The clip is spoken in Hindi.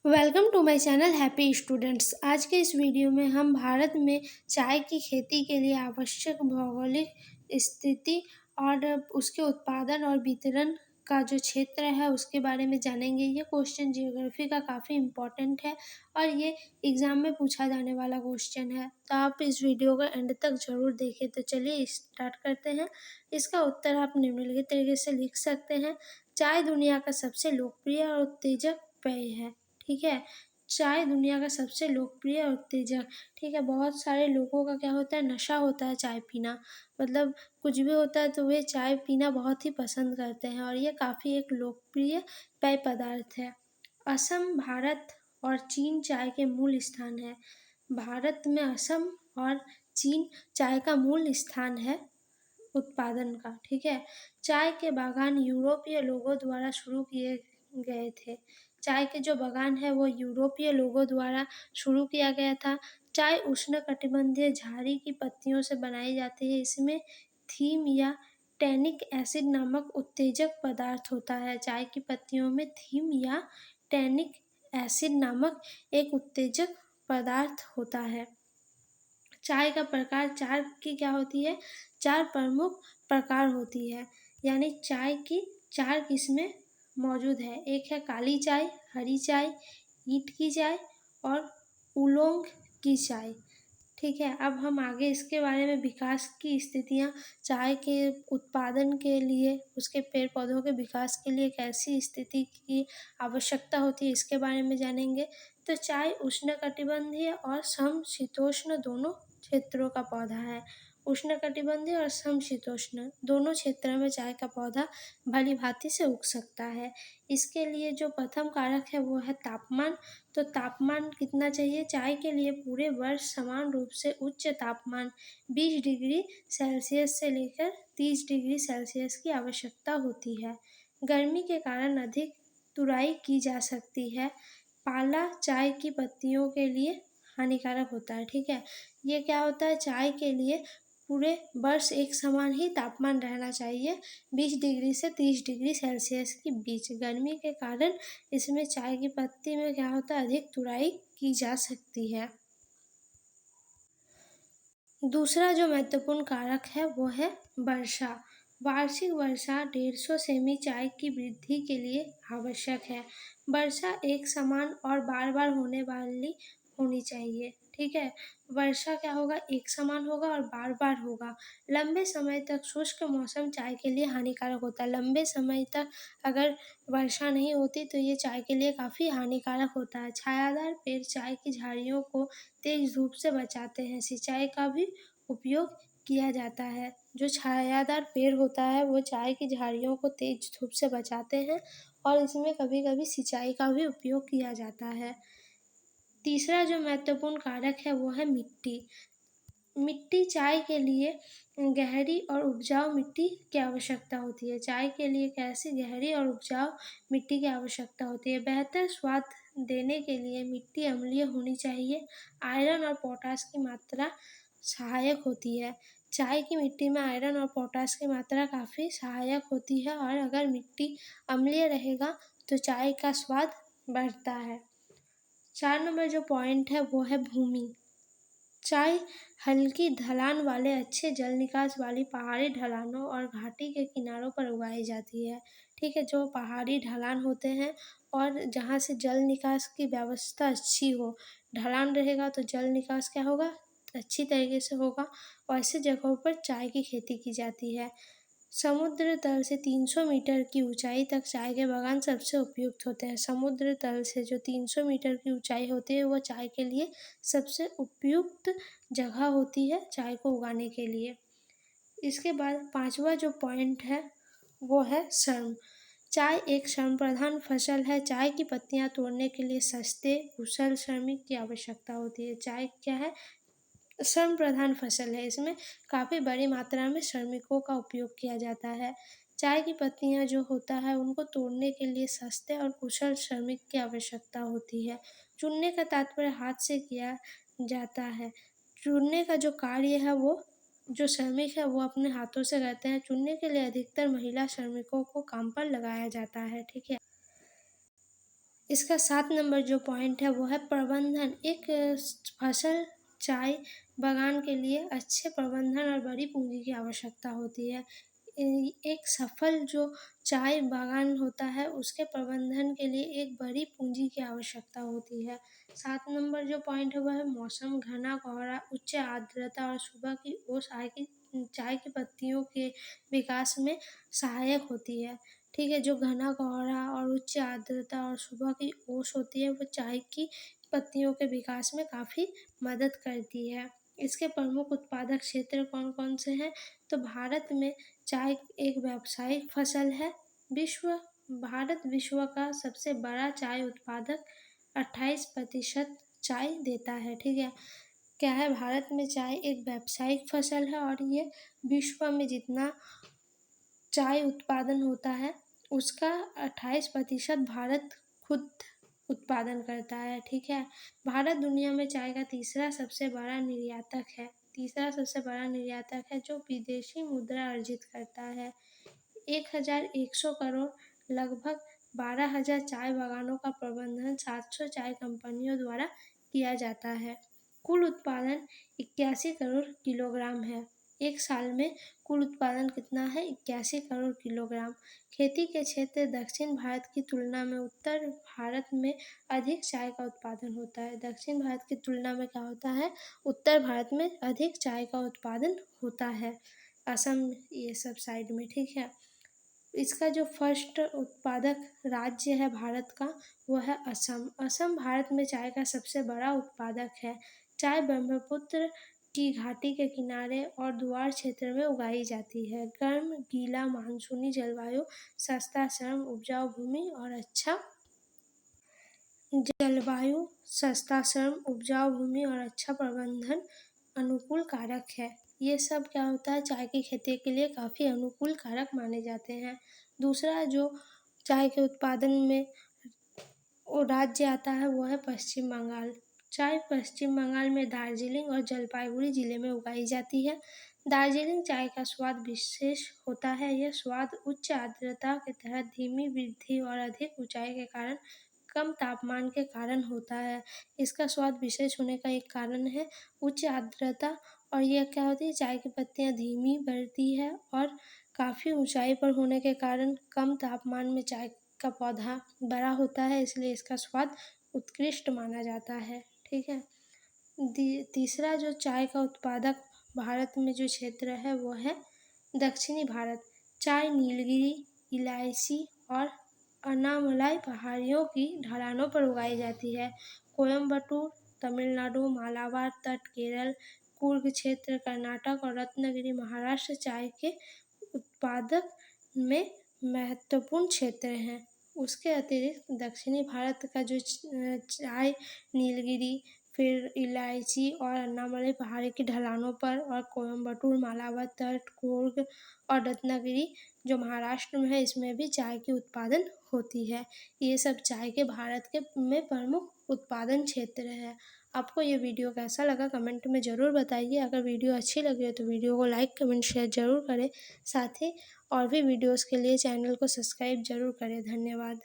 Welcome to my channel happy students. आज के इस वीडियो में हम भारत में चाय की खेती के लिए आवश्यक भौगोलिक स्थिति और उसके उत्पादन और वितरण का जो क्षेत्र है उसके बारे में जानेंगे। ये क्वेश्चन जियोग्राफी का काफ़ी इम्पोर्टेंट है और ये एग्ज़ाम में पूछा जाने वाला क्वेश्चन है, तो आप इस वीडियो का एंड तक ज़रूर देखें। तो चलिए स्टार्ट करते हैं। इसका उत्तर आप निम्नलिखित तरीके से लिख सकते हैं। चाय दुनिया का सबसे लोकप्रिय और उत्तेजक पेय है। ठीक है, चाय दुनिया का सबसे लोकप्रिय और उत्तेजक। ठीक है, बहुत सारे लोगों का क्या होता है, नशा होता है चाय पीना। मतलब कुछ भी होता है तो वे चाय पीना बहुत ही पसंद करते हैं और ये काफ़ी एक लोकप्रिय पेय पदार्थ है। असम, भारत और चीन चाय के मूल स्थान है। भारत में असम और चीन चाय का मूल स्थान है उत्पादन का। ठीक है, चाय के बागान यूरोपीय लोगों द्वारा शुरू किए गए थे। चाय के जो बागान है वो यूरोपीय लोगों द्वारा शुरू किया गया था। चाय उष्णकटिबंधीय झाड़ी की पत्तियों से बनाई जाती है। इसमें थीम या टैनिक एसिड नामक उत्तेजक पदार्थ होता है। चाय की पत्तियों में थीम या टैनिक एसिड नामक एक उत्तेजक पदार्थ होता है। चाय का प्रकार चार की क्या होती है, चार प्रमुख प्रकार होती है, यानी चाय की चार किस्में मौजूद है। एक है काली चाय, हरी चाय, ईंट की चाय और उलोंग की चाय। ठीक है, अब हम आगे इसके बारे में विकास की स्थितियाँ, चाय के उत्पादन के लिए, उसके पेड़ पौधों के विकास के लिए कैसी स्थिति की आवश्यकता होती है इसके बारे में जानेंगे। तो चाय उष्णकटिबंधीय और समशीतोष्ण दोनों क्षेत्रों का पौधा है। उष्णकटिबंधीय और समशीतोष्ण दोनों क्षेत्रों में चाय का पौधा भली भांति से उग सकता है। इसके लिए जो प्रथम कारक है वो है तापमान। तो तापमान कितना चाहिए चाय के लिए, पूरे वर्ष समान रूप से उच्च तापमान 20 डिग्री सेल्सियस से लेकर 30 डिग्री सेल्सियस की आवश्यकता होती है। गर्मी के कारण अधिक तुराई की जा सकती है। पाला चाय की पत्तियों के लिए हानिकारक होता है। ठीक है, ये क्या होता है, चाय के लिए पूरे वर्ष एक समान ही तापमान रहना चाहिए, 20 डिग्री से 30 डिग्री सेल्सियस के बीच। गर्मी के कारण इसमें चाय की पत्ती में क्या होता है, अधिक तुराई की जा सकती है। दूसरा जो महत्वपूर्ण कारक है वो है वर्षा। वार्षिक वर्षा 150 सेमी चाय की वृद्धि के लिए आवश्यक है। वर्षा एक समान और बार बार होने वाली होनी चाहिए। ठीक है, वर्षा क्या होगा, एक समान होगा और बार बार होगा। लंबे समय तक शुष्क मौसम चाय के लिए हानिकारक होता है। लंबे समय तक अगर वर्षा नहीं होती तो ये चाय के लिए काफ़ी हानिकारक होता है। छायादार पेड़ चाय की झाड़ियों को तेज धूप से बचाते हैं। सिंचाई का भी उपयोग किया जाता है। जो छायादार पेड़ होता है वो चाय की झाड़ियों को तेज धूप से बचाते हैं और इसमें कभी कभी सिंचाई का भी उपयोग किया जाता है। तीसरा जो महत्वपूर्ण कारक है वो है मिट्टी। मिट्टी चाय के लिए गहरी और उपजाऊ मिट्टी की आवश्यकता होती है। चाय के लिए कैसी गहरी और उपजाऊ मिट्टी की आवश्यकता होती है। बेहतर स्वाद देने के लिए मिट्टी अम्लीय होनी चाहिए। आयरन और पोटास की मात्रा सहायक होती है। चाय की मिट्टी में आयरन और पोटास की मात्रा काफ़ी सहायक होती है और अगर मिट्टी अम्लीय रहेगा तो चाय का स्वाद बढ़ता है। 4 नंबर जो पॉइंट है वो है भूमि। चाय हल्की ढलान वाले अच्छे जल निकास वाली पहाड़ी ढलानों और घाटी के किनारों पर उगाई जाती है। ठीक है, जो पहाड़ी ढलान होते हैं और जहाँ से जल निकास की व्यवस्था अच्छी हो, ढलान रहेगा तो जल निकास क्या होगा, अच्छी तरीके से होगा। और ऐसे जगहों पर चाय की खेती की जाती है। समुद्र तल से 300 मीटर की ऊंचाई तक चाय के बागान सबसे उपयुक्त होते हैं। समुद्र तल से जो 300 मीटर की ऊंचाई होती है वो चाय के लिए सबसे उपयुक्त जगह होती है चाय को उगाने के लिए। इसके बाद पांचवा जो पॉइंट है वो है श्रम। चाय एक श्रम प्रधान फसल है। चाय की पत्तियां तोड़ने के लिए सस्ते कुशल श्रमिक की आवश्यकता होती है। चाय क्या है, श्रम प्रधान फसल है। इसमें काफ़ी बड़ी मात्रा में श्रमिकों का उपयोग किया जाता है। चाय की पत्तियां जो होता है उनको तोड़ने के लिए सस्ते और कुशल श्रमिक की आवश्यकता होती है। चुनने का तात्पर्य हाथ से किया जाता है। चुनने का जो कार्य है वो जो श्रमिक है वो अपने हाथों से करते हैं। चुनने के लिए अधिकतर महिला श्रमिकों को काम पर लगाया जाता है। ठीक है, इसका 7 नंबर जो पॉइंट है वो है प्रबंधन। एक फसल चाय बागान के लिए अच्छे प्रबंधन और बड़ी पूंजी की आवश्यकता होती है। एक सफल जो चाय बागान होता है उसके प्रबंधन के लिए एक बड़ी पूंजी की आवश्यकता होती है। 7 नंबर जो पॉइंट है वह है मौसम, घना कोहरा, उच्च आर्द्रता और सुबह की ओस चाय की पत्तियों के विकास में सहायक होती है। ठीक है, जो घना कोहरा और उच्च आर्द्रता और सुबह की ओस होती है वो चाय की पत्तियों के विकास में काफ़ी मदद करती है। इसके प्रमुख उत्पादक क्षेत्र कौन कौन से हैं? तो भारत में चाय एक व्यावसायिक फसल है। विश्व भारत विश्व का सबसे बड़ा चाय उत्पादक 28% चाय देता है। ठीक है, क्या है, भारत में चाय एक व्यावसायिक फसल है और ये विश्व में जितना चाय उत्पादन होता है उसका 28% भारत खुद उत्पादन करता है। ठीक है, भारत दुनिया में चाय का तीसरा सबसे बड़ा निर्यातक है जो विदेशी मुद्रा अर्जित करता है। 1100 करोड़, लगभग 12,000 चाय बागानों का प्रबंधन 700 चाय कंपनियों द्वारा किया जाता है। कुल उत्पादन 81 करोड़ किलोग्राम है। एक साल में कुल उत्पादन कितना है? 81 करोड़ किलोग्राम। खेती के क्षेत्र दक्षिण भारत की तुलना में उत्तर भारत में अधिक चाय का उत्पादन होता है। दक्षिण भारत की तुलना में क्या होता है? उत्तर भारत में अधिक चाय का उत्पादन होता है। असम ये सब साइड में। ठीक है, इसका जो फर्स्ट उत्पादक राज्य है भारत का वो है असम। असम भारत में चाय का सबसे बड़ा उत्पादक है। चाय ब्रह्मपुत्र की घाटी के किनारे और द्वार क्षेत्र में उगाई जाती है। गर्म, गीला, मानसूनी जलवायु, सस्ता श्रम, उपजाऊ भूमि और अच्छा प्रबंधन अनुकूल कारक है। ये सब क्या होता है, चाय की खेती के लिए काफ़ी अनुकूल कारक माने जाते हैं। दूसरा जो चाय के उत्पादन में वो राज्य आता है वो है पश्चिम बंगाल। चाय पश्चिम बंगाल में दार्जिलिंग और जलपाईगुड़ी जिले में उगाई जाती है। दार्जिलिंग चाय का स्वाद विशेष होता है। यह स्वाद उच्च आर्द्रता के तहत धीमी वृद्धि और अधिक ऊंचाई के कारण कम तापमान के कारण होता है। इसका स्वाद विशेष होने का एक कारण है उच्च आर्द्रता, और यह क्या होती है, चाय की पत्तियां धीमी बढ़ती है और काफ़ी ऊंचाई पर होने के कारण कम तापमान में चाय का पौधा बड़ा होता है, इसलिए इसका स्वाद उत्कृष्ट माना जाता है। ठीक है, तीसरा जो चाय का उत्पादक भारत में जो क्षेत्र है वो है दक्षिणी भारत। चाय नीलगिरी, इलायची और अन्नामलाई पहाड़ियों की ढलानों पर उगाई जाती है। कोयम्बटूर तमिलनाडु, मालाबार तट केरल, कुर्ग क्षेत्र कर्नाटक और रत्नागिरी महाराष्ट्र चाय के उत्पादक में महत्वपूर्ण क्षेत्र हैं। उसके अतिरिक्त दक्षिणी भारत का जो चाय नीलगिरी, फिर इलायची और अन्नामलाई पहाड़ी की ढलानों पर, और कोयम्बटूर, मालाबार तट, कुर्ग और रत्नागिरी जो महाराष्ट्र में है इसमें भी चाय की उत्पादन होती है। ये सब चाय के भारत के में प्रमुख उत्पादन क्षेत्र है। आपको ये वीडियो कैसा लगा कमेंट में ज़रूर बताइए। अगर वीडियो अच्छी लगी हो तो वीडियो को लाइक, कमेंट, शेयर ज़रूर करें। साथ ही और भी वीडियोस के लिए चैनल को सब्सक्राइब ज़रूर करें। धन्यवाद।